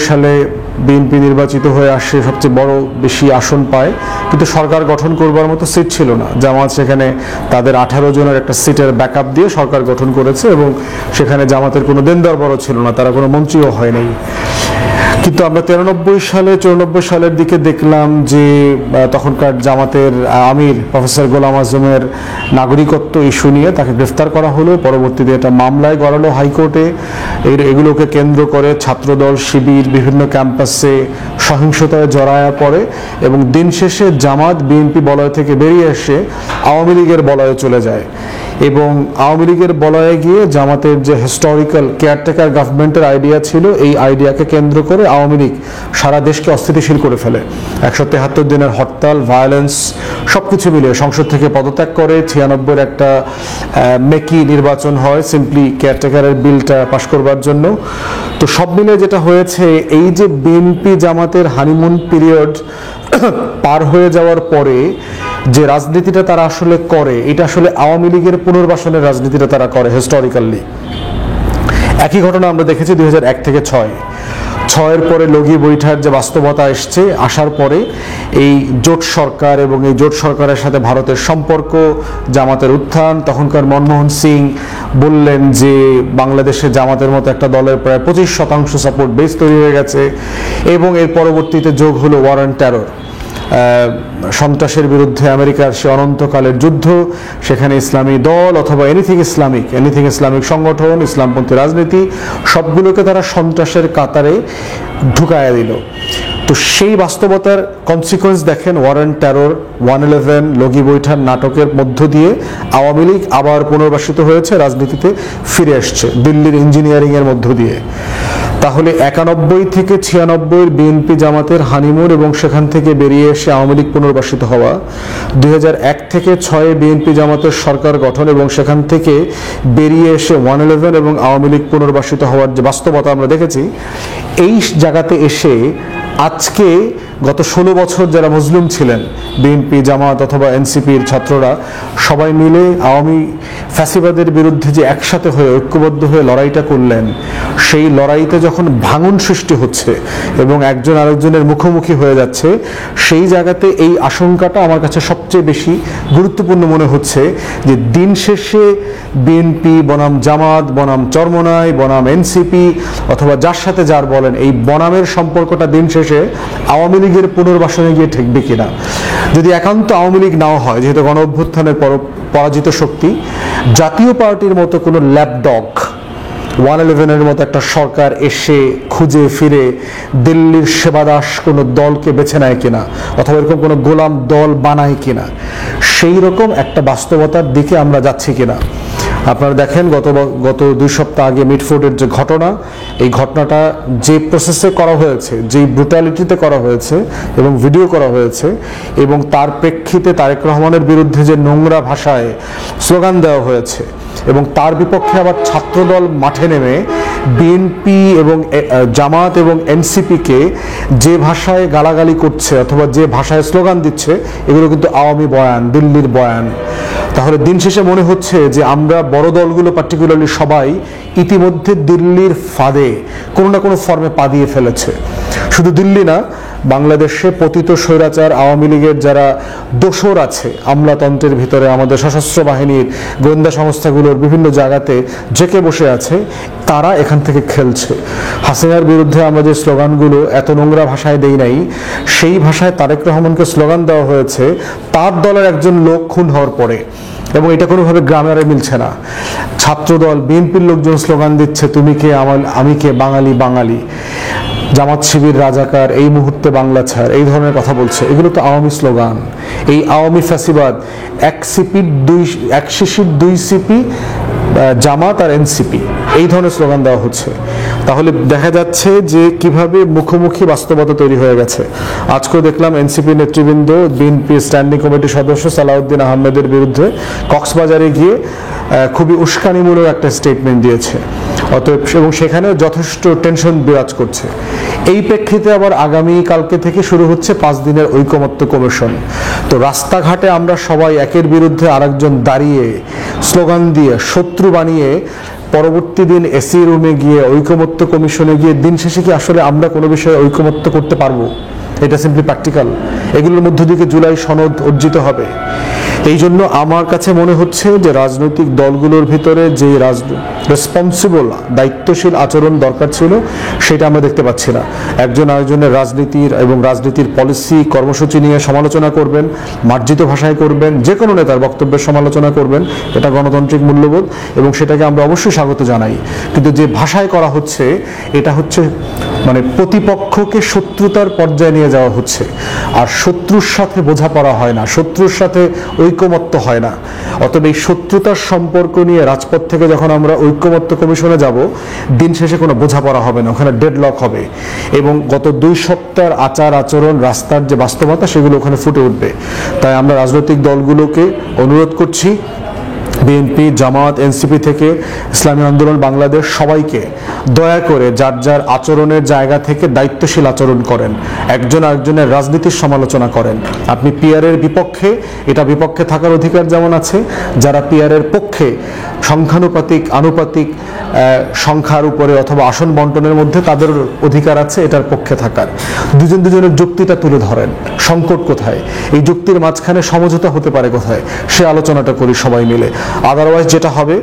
সালে বিএনপি নির্বাচিত হয়ে আসে, সবচেয়ে বড় বেশি আসন পায়, কিন্তু সরকার গঠন করবার মতো সিট ছিল না। জামাত সেখানে তাদের 18 জনের একটা সিটের ব্যাকআপ দিয়ে সরকার গঠন করেছে এবং সেখানে জামাতের কোনো দেনদার বড় ছিল না, তারা কোনো মন্ত্রীও হয় নাই। কিন্তু আমরা 93 সালে 94 সালের দিকে দেখলাম যে তখনকার জামাতের আমির প্রফেসর গোলাম আজমের নাগরিকত্ব ইস্যু নিয়ে তাকে গ্রেফতার করা হলো। পরবর্তীতে এটা মামলায় গড়ালো হাইকোর্টে। এগুলোকে কেন্দ্র করে ছাত্রদল, শিবির বিভিন্ন ক্যাম্পাসে সহিংসতায় জড়ায়া পড়ে এবং দিন শেষে জামাত বিএনপি বলয় থেকে বেরিয়ে এসে আওয়ামী লীগের বলয়ে চলে যায় এবং আওয়ামী লীগের বলয়ে গিয়ে জামাতের যে হিস্টোরিক্যাল কেয়ারটেকার গভর্নমেন্টের আইডিয়া ছিল, এই আইডিয়াকে কেন্দ্র করে আওয়ামী লীগ সারা দেশকে অস্থিতিশীল করে ফেলে। 173 দিনের হরতাল, ভায়োলেন্স সবকিছু মিলিয়ে সংসদ থেকে পদত্যাগ করে। 96 একটা মেকি নির্বাচন হয় সিম্পলি কেয়ারটেকারের বিলটা পাশ করবার জন্য। তো সব মিলে যেটা হয়েছে, এই যে বিএনপি জামাতের হানিমুন পিরিয়ড পার হয়ে যাওয়ার পরে যে রাজনীতিটা তারা আসলে করে, এটা আসলে আওয়ামী লীগের পুনর্বাসনের রাজনীতিটা তারা করে হিস্টোরিক্যালি। একই ঘটনা আমরা দেখেছি 2001 থেকে 6-এর পরে লগি বৈঠার যে বাস্তবতা এসছে, আসার পরে এই জোট সরকার এবং এই জোট সরকারের সাথে ভারতের সম্পর্ক, জামাতের উত্থান। তখনকার মনমোহন সিং বললেন যে বাংলাদেশে জামাতের মতো একটা দলের প্রায় 25% সাপোর্ট বেস তৈরি হয়ে গেছে এবং এর পরবর্তীতে যোগ হলো ওয়ার অন টেরর, সন্ত্রাসের বিরুদ্ধে আমেরিকার সে অনন্তকালের যুদ্ধ। সেখানে ইসলামী দল অথবা এনিথিং ইসলামিক সংগঠন, ইসলামপন্থী রাজনীতি সবগুলোকে তারা সন্ত্রাসের কাতারে ঢুকায়া দিল। তো সেই বাস্তবতার কনসিকোয়েন্স দেখেন, ওয়ার অন টেরর, 1/11, লগি বৈঠার নাটকের মধ্য দিয়ে আওয়ামী লীগ আবার পুনর্বাসিত হয়েছে, রাজনীতিতে ফিরে আসছে দিল্লির ইঞ্জিনিয়ারিংয়ের মধ্য দিয়ে। তাহলে 91 থেকে 96 বিএনপি জামাতের হানিমুন এবং সেখান থেকে বেরিয়ে এসে আওয়ামী লীগ পুনর্বাসিত হওয়া, 2001 থেকে 6 বিএনপি জামাতের সরকার গঠন এবং সেখান থেকে বেরিয়ে এসে 1/11 এবং আওয়ামী লীগ পুনর্বাসিত হওয়ার যে বাস্তবতা আমরা দেখেছি, এই জায়গাতে এসে আজকে গত 16 বছর যারা মজলুম ছিলেন, বিএনপি জামাত অথবা এনসিপির ছাত্ররা সবাই মিলে আওয়ামী ফ্যাসিবাদের বিরুদ্ধে যে একসাথে হয়ে ঐক্যবদ্ধ হয়ে লড়াইটা করলেন, সেই লড়াইতে যখন ভাঙন সৃষ্টি হচ্ছে এবং একজন আরেকজনের মুখোমুখি হয়ে যাচ্ছে, সেই জায়গাতে এই আশঙ্কাটা আমার কাছে সবচেয়ে বেশি গুরুত্বপূর্ণ মনে হচ্ছে যে দিন শেষে বিএনপি বনাম জামাত বনাম চরমনাই বনাম এনসিপি অথবা যার সাথে যার বলেন, এই বনামের সম্পর্কটা দিন শেষে আওয়ামী লীগের পুনর্বাসনে গিয়ে ঠেকবে কিনা। যদি একান্ত আওয়ামী লীগ নাও হয়, যেহেতু গণ অভ্যুত্থানের পরাজিত শক্তি, জাতীয় পার্টির মতো কোনো ল্যাপডগ 1/11-এর মতো একটা সরকার এসে খুঁজে ফিরে দিল্লির সেবাদাস কোনো দলকে বেছে নেয় কিনা অথবা এরকম কোনো গোলাম দল বানায় কিনা, সেই রকম একটা বাস্তবতার দিকে আমরা যাচ্ছি কিনা। আপনারা দেখেন গত 2 সপ্তাহ আগে মিটফোর্ডের যে ঘটনা, এই ঘটনাটা যে প্রসেসে করা হয়েছে, যেই ব্রুটালিটিতে করা হয়েছে এবং ভিডিও করা হয়েছে, এবং তার প্রেক্ষিতে তারেক রহমানের বিরুদ্ধে যে নোংরা ভাষায় স্লোগান দেওয়া হয়েছে এবং তার বিপক্ষে আবার ছাত্রদল মাঠে নেমে বিএনপি এবং জামাত এবং এনসিপিকে যে ভাষায় গালাগালি করছে অথবা যে ভাষায় স্লোগান দিচ্ছে, এগুলো কিন্তু আওয়ামী বয়ান, দিল্লির বয়ান। তাহলে দিন শেষে মনে হচ্ছে যে আমরা বড় দলগুলো পার্টিকুলারলি সবাই ইতিমধ্যে দিল্লির ফাঁদে কোনো না কোনো ফর্মে পা দিয়ে ফেলেছে। শুধু দিল্লি না, বাংলাদেশে পতিত স্বৈরাচার আওয়ামী লীগের যারা দোসর আছে আমলাতন্ত্রের ভিতরে, আমাদের সশস্ত্র বাহিনীর গোয়েন্দা সংস্থাগুলোর বিভিন্ন জায়গাতে জেকে বসে আছে, তারা এখান থেকে খেলছে। হাসিনার বিরুদ্ধে আমরা যে স্লোগানগুলো এত নোংরা ভাষায় দেই নাই, সেই ভাষায় তারেক রহমানকে স্লোগান দেওয়া হয়েছে তার দলের একজন লোক খুন হওয়ার পরে, এবং এটা কোনোভাবে গ্রামের মিলছে না। ছাত্রদল, বিএনপির লোকজন স্লোগান দিচ্ছে তুমি কে আমি কে, বাঙালি বাঙালি। জামাত শিবির রাজাকার, এই মুহূর্তে বাংলা ছাড়, এই ধরনের কথা বলছে। এগুলো তো আওয়ামী স্লোগান। এই আওয়ামী ফ্যাসিবাদ, এক শিশির 2 সিপি, জামাত আর এনসিপি, এই ধরনের স্লোগান দেওয়া হচ্ছে। তাহলে দেখা যাচ্ছে যে কিভাবে মুখোমুখি বাস্তবতা তৈরি হয়ে গেছে। আজকেও দেখলাম এনসিপি নেতৃবৃন্দ বিএনপি স্ট্যান্ডিং কমিটির সদস্য সালাউদ্দিন আহমেদের বিরুদ্ধে কক্সবাজারে গিয়ে খুবই উস্কানিমূলক একটা স্টেটমেন্ট দিয়েছে, অতএব এবং সেখানেও যথেষ্ট টেনশন বিরাজ করছে। এই প্রেক্ষিতে আবার আগামী কালকে থেকে শুরু হচ্ছে 5 দিনের ঐকমত্য কমিশন। তো রাস্তাঘাটে আমরা সবাই একের বিরুদ্ধে আরেকজন দাঁড়িয়ে স্লোগান দিয়ে শত্রু বানিয়ে পরবর্তী দিন এসি রুমে গিয়ে ঐকমত্য কমিশনে গিয়ে দিন শেষে কি আসলে আমরা কোনো বিষয়ে ঐকমত্য করতে পারবো? এটা সিম্পলি প্র্যাকটিক্যাল? এগুলোর মধ্য থেকে জুলাই সনদ অর্জিত হবে? এই জন্য আমার কাছে মনে হচ্ছে যে রাজনৈতিক দলগুলোর ভিতরে যে রেসপন্সিবল দায়িত্বশীল আচরণ দরকার ছিল সেটা আমরা দেখতে পাচ্ছি না। একজন আরেকজনের রাজনীতির এবং রাজনীতির পলিসি কর্মসূচি নিয়ে সমালোচনা করবেন, মার্জিত ভাষায় করবেন, যে কোনো নেতার বক্তব্যের সমালোচনা করবেন, এটা গণতান্ত্রিক মূল্যবোধ এবং সেটাকে আমরা অবশ্যই স্বাগত জানাই। কিন্তু যে ভাষায় করা হচ্ছে এটা হচ্ছে মানে প্রতিপক্ষকে শত্রুতার পর্যায়ে নিয়ে যাওয়া হচ্ছে। আর শত্রুর সাথে বোঝাপড়া হয় না, শত্রুর সাথে ঐকমত্য হয় না। অতএব এই শত্রুতার সম্পর্ক নিয়ে রাজপথ থেকে যখন আমরা ঐকমত্য কমিশনে যাব, দিন শেষে কোনো বোঝাপড়া হবে না, ওখানে ডেডলক হবে এবং গত 2 সপ্তাহের আচার আচরণ, রাস্তার যে বাস্তবতা সেগুলো ওখানে ফুটে উঠবে। তাই আমরা রাজনৈতিক দলগুলোকে অনুরোধ করছি, বিএনপি, জামাত, এনসিপি থেকে ইসলামী আন্দোলন বাংলাদেশ, সবাইকে দয়া করে যার যার আচরণের জায়গা থেকে দায়িত্বশীল আচরণ করেন, একজন আরেকজনের রাজনীতির সমালোচনা করেন। আপনি পিআরের বিপক্ষে, এটা বিপক্ষে থাকার অধিকার যেমন আছে, যারা পিআরের পক্ষে সংখ্যানুপাতিক আনুপাতিক সংখ্যার উপরে অথবা আসন বন্টনের মধ্যে তাদের অধিকার আছে এটার পক্ষে থাকার। দুজন দুজনের যুক্তিটা তুলে ধরেন, সংকট কোথায়, এই যুক্তির মাঝখানে সমঝোতা হতে পারে কোথায়, সে আলোচনাটা করি সবাই মিলে। আদারওয়াইজ যেটা হবে,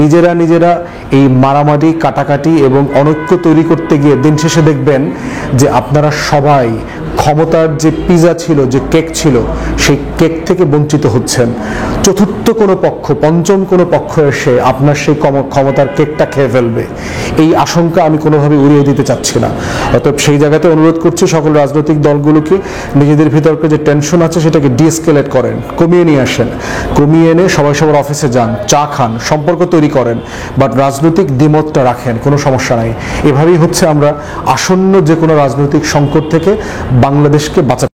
নিজেরা নিজেরা এই মারামারি, কাটাকাটি এবং অনৈক্য তৈরি করতে গিয়ে দিন শেষে দেখবেন যে আপনারা সবাই ক্ষমতার যে পিজা ছিল, যে কেক ছিল, সেই কেক থেকে বঞ্চিত হচ্ছেন। চতুর্থ কোনো পক্ষ, পঞ্চম কোনো পক্ষ এসে আপনার সেই ক্ষমতার কেকটা খেয়ে ফেলবে, এই আশঙ্কা আমি কোনোভাবে উড়িয়ে দিতে চাচ্ছি না। অতএব সেই জায়গাতে অনুরোধ করছি সকল রাজনৈতিক দলগুলোকে নিজেদের ভিতরকে যে টেনশন আছে সেটাকে ডিএসকেলেট করেন, কমিয়ে নিয়ে আসেন, কমিয়ে এনে সবাই সবার অফিসে যান, চা খান, সম্পর্ক তৈরি করেন, বাট রাজনৈতিক দ্বিমতটা রাখেন, কোনো সমস্যা নাই। এভাবেই হচ্ছে আমরা আসন্ন যে কোনো রাজনৈতিক সংকট থেকে বাংলাদেশকে বাঁচাতে